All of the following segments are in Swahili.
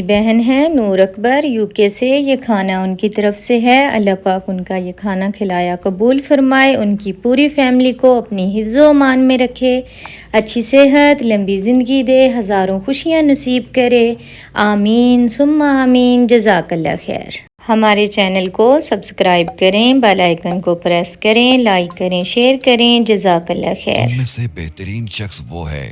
बहन हैं नूर अकबर यूके से। ये खाना उनकी तरफ से है। अल्लाह पाक उनका ये खाना खिलाया कबूल फरमाए, उनकी पूरी फैमिली को अपनी हिफ्ज़ो अमान में रखे, अच्छी सेहत लंबी ज़िंदगी दे, हज़ारों खुशियाँ नसीब करे। आमीन सुम्मा आमीन। जज़ाकल्लाह खैर। हमारे चैनल को सब्सक्राइब करें, बेल आइकन को प्रेस करें, लाइक करें, शेयर करें। जज़ाकल्लाह खैर। तुम में से बेहतरीन शख्स वो है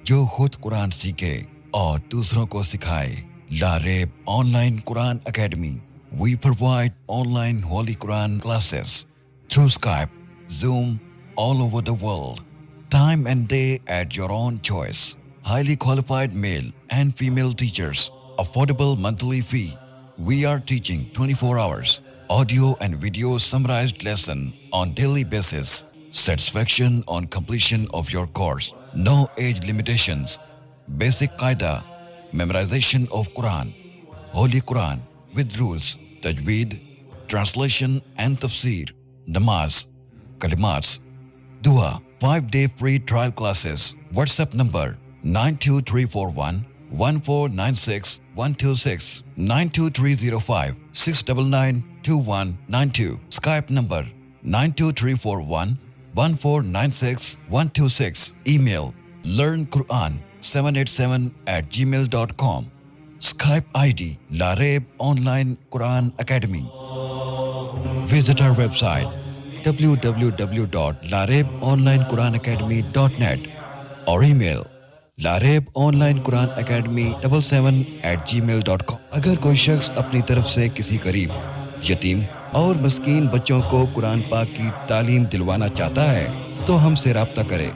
जो खुद कुरान सीखे और दूसरों को सिखाए। Laraib online Quran academy. We provide online Holy Quran classes through Skype, Zoom, all over the world. Time and day at your own choice. Highly qualified male and female teachers. Affordable monthly fee. We are teaching 24 hours. Audio and video summarized lesson on daily basis. Satisfaction on completion of your course. No age limitations. Basic Qaida. Memorization of Quran. Holy Quran with rules. Tajweed. Translation and tafsir. Namaz. Kalimats. Dua. 5-day free trial classes. WhatsApp number 92341 1496 126 92305 699 2192. Skype number 92341 1496 126. Email learnquran787@gmail.com. Skype ID Lareb Online Quran Academy. Visit our website www.larebonlinequranacademy.net or email larebonlinequranacademy77@gmail.com. अगर कोई शख्स अपनी तरफ से किसी गरीब, यतीम और मस्कीन बच्चों को कुरान पाक की तालीम दिलवाना चाहता है तो हमसे राब्ता करें।